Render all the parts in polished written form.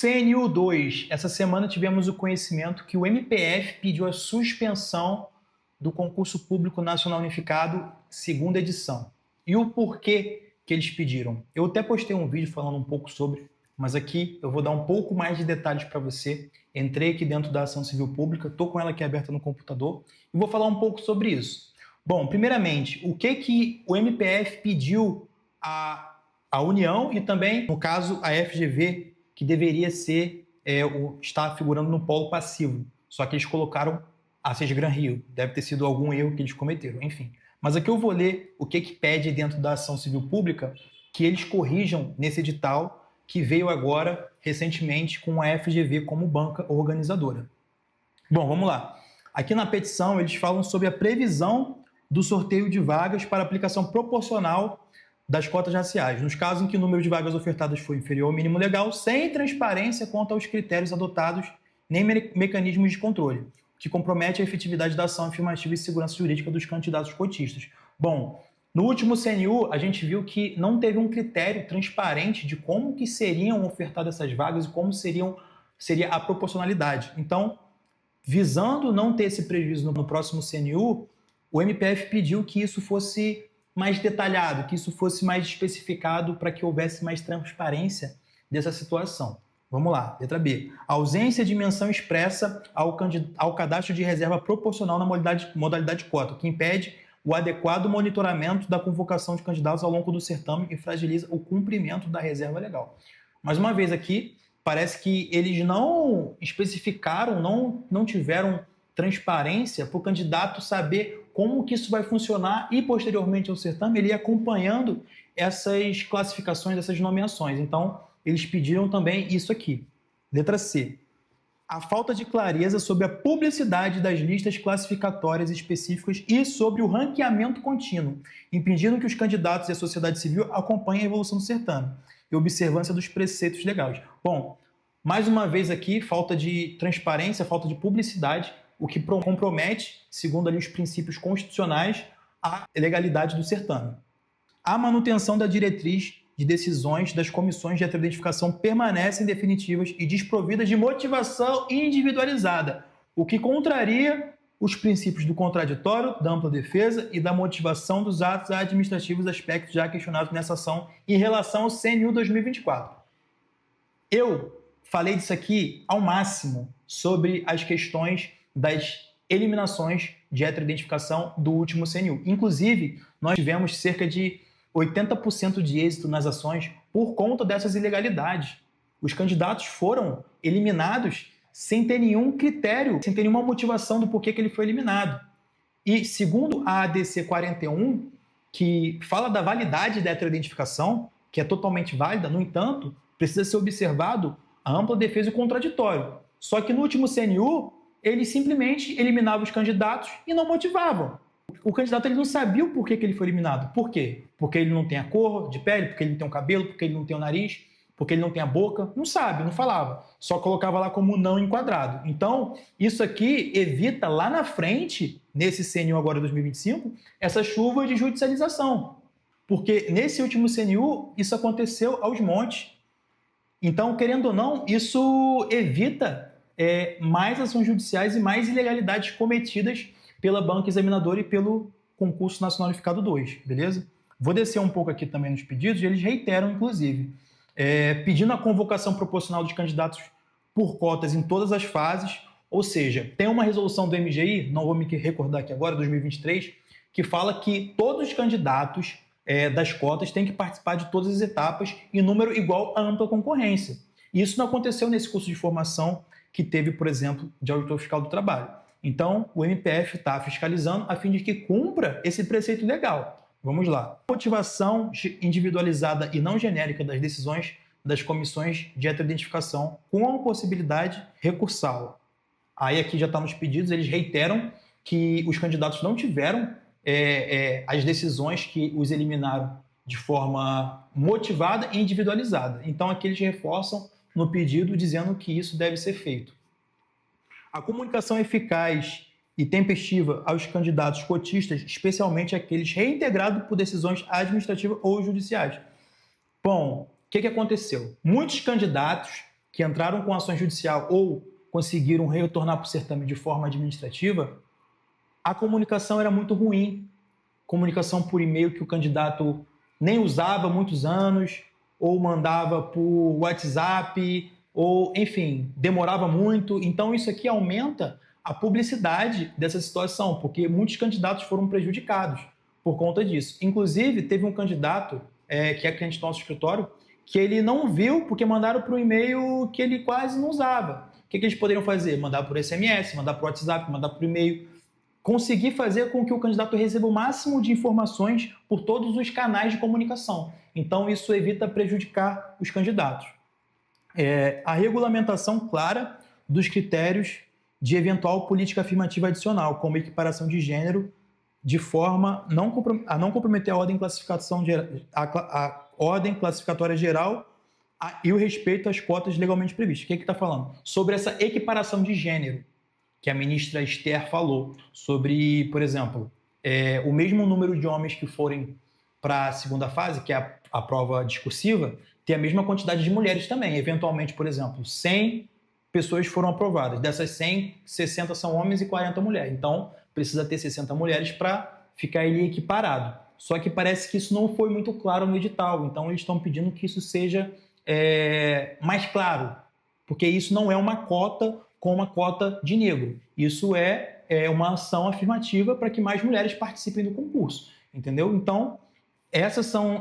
CNU2, essa semana tivemos o conhecimento que o MPF pediu a suspensão do concurso público nacional unificado, segunda edição. E o porquê que eles pediram? Eu até postei um vídeo falando um pouco sobre, mas aqui eu vou dar um pouco mais de detalhes para você. Entrei aqui dentro da ação civil pública, estou com ela aqui aberta no computador e vou falar um pouco sobre isso. Bom, primeiramente, o que o MPF pediu à União e também, no caso, à FGV, que deveria ser, estar figurando no polo passivo. Só que eles colocaram a Gran Rio. Deve ter sido algum erro que eles cometeram, enfim. Mas aqui eu vou ler o que pede dentro da ação civil pública que eles corrijam nesse edital que veio agora, recentemente, com a FGV como banca organizadora. Bom, vamos lá. Aqui na petição eles falam sobre a previsão do sorteio de vagas para aplicação proporcional das cotas raciais, nos casos em que o número de vagas ofertadas for inferior ao mínimo legal, sem transparência quanto aos critérios adotados, nem mecanismos de controle, que compromete a efetividade da ação afirmativa e segurança jurídica dos candidatos cotistas. Bom, no último CNU, a gente viu que não teve um critério transparente de como que seriam ofertadas essas vagas e como seria a proporcionalidade. Então, visando não ter esse prejuízo no próximo CNU, o MPF pediu que isso fosse mais detalhado, que isso fosse mais especificado para que houvesse mais transparência dessa situação. Vamos lá, letra B. A ausência de menção expressa ao cadastro de reserva proporcional na modalidade cota, que impede o adequado monitoramento da convocação de candidatos ao longo do certame e fragiliza o cumprimento da reserva legal. Mais uma vez aqui, parece que eles não especificaram, não tiveram transparência para o candidato saber como que isso vai funcionar e, posteriormente ao certame, ele ir acompanhando essas classificações, essas nomeações. Então, eles pediram também isso aqui. Letra C. A falta de clareza sobre a publicidade das listas classificatórias específicas e sobre o ranqueamento contínuo, impedindo que os candidatos e a sociedade civil acompanhem a evolução do certame e observância dos preceitos legais. Bom, mais uma vez aqui, falta de transparência, falta de publicidade, o que compromete, segundo ali os princípios constitucionais, a legalidade do certame. A manutenção da diretriz de decisões das comissões de heteroidentificação permanecem definitivas e desprovidas de motivação individualizada, o que contraria os princípios do contraditório, da ampla defesa e da motivação dos atos administrativos, aspectos já questionados nessa ação em relação ao CNU 2024. Eu falei disso aqui ao máximo sobre as questões das eliminações de heteroidentificação do último CNU. Inclusive, nós tivemos cerca de 80% de êxito nas ações por conta dessas ilegalidades. Os candidatos foram eliminados sem ter nenhum critério, sem ter nenhuma motivação do porquê que ele foi eliminado. E segundo a ADC 41, que fala da validade da heteroidentificação, que é totalmente válida, no entanto, precisa ser observado a ampla defesa e o contraditório. Só que no último CNU, eles simplesmente eliminavam os candidatos e não motivavam. O candidato ele não sabia o porquê que ele foi eliminado. Por quê? Porque ele não tem a cor de pele, porque ele não tem o cabelo, porque ele não tem o nariz, porque ele não tem a boca. Não sabe, não falava. Só colocava lá como não enquadrado. Então, isso aqui evita lá na frente, nesse CNU agora 2025, essa chuva de judicialização. Porque nesse último CNU, isso aconteceu aos montes. Então, querendo ou não, isso evita mais ações judiciais e mais ilegalidades cometidas pela banca examinadora e pelo concurso nacional unificado 2, beleza? Vou descer um pouco aqui também nos pedidos, e eles reiteram, inclusive, pedindo a convocação proporcional dos candidatos por cotas em todas as fases, ou seja, tem uma resolução do MGI, não vou me recordar aqui agora, 2023, que fala que todos os candidatos das cotas têm que participar de todas as etapas em número igual à ampla concorrência. E isso não aconteceu nesse curso de formação que teve, por exemplo, de auditor fiscal do trabalho. Então, o MPF está fiscalizando a fim de que cumpra esse preceito legal. Vamos lá. Motivação individualizada e não genérica das decisões das comissões de heteroidentificação com a possibilidade recursal. Aí aqui já está nos pedidos, eles reiteram que os candidatos não tiveram as decisões que os eliminaram de forma motivada e individualizada. Então, aqui eles reforçam no pedido dizendo que isso deve ser feito. A comunicação eficaz e tempestiva aos candidatos cotistas, especialmente aqueles reintegrados por decisões administrativas ou judiciais. Bom, o que aconteceu? Muitos candidatos que entraram com ação judicial ou conseguiram retornar para o certame de forma administrativa, a comunicação era muito ruim. Comunicação por e-mail que o candidato nem usava há muitos anos, ou mandava por WhatsApp, ou, enfim, demorava muito. Então, isso aqui aumenta a publicidade dessa situação, porque muitos candidatos foram prejudicados por conta disso. Inclusive, teve um candidato que é cliente do nosso escritório, que ele não viu porque mandaram para o e-mail que ele quase não usava. O que eles poderiam fazer? Mandar por SMS, mandar por WhatsApp, mandar por e-mail. Conseguir fazer com que o candidato receba o máximo de informações por todos os canais de comunicação. Então, isso evita prejudicar os candidatos. A regulamentação clara dos critérios de eventual política afirmativa adicional, como equiparação de gênero, de forma a não comprometer a ordem classificatória geral e o respeito às cotas legalmente previstas. O que está falando? Sobre essa equiparação de gênero, que a ministra Esther falou, sobre, por exemplo, o mesmo número de homens que forem para a segunda fase, que é a prova discursiva, ter a mesma quantidade de mulheres também. Eventualmente, por exemplo, 100 pessoas foram aprovadas. Dessas 100, 60 são homens e 40 mulheres. Então, precisa ter 60 mulheres para ficar ali equiparado. Só que parece que isso não foi muito claro no edital. Então, eles estão pedindo que isso seja mais claro, porque isso não é uma cota com uma cota de negro. Isso é uma ação afirmativa para que mais mulheres participem do concurso, entendeu? Então, esses são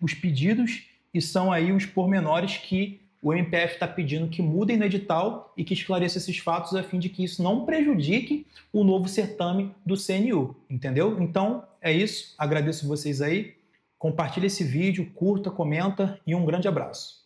os pedidos e são aí os pormenores que o MPF está pedindo que mudem no edital e que esclareça esses fatos a fim de que isso não prejudique o novo certame do CNU, entendeu? Então, é isso. Agradeço vocês aí. Compartilhe esse vídeo, curta, comenta e um grande abraço.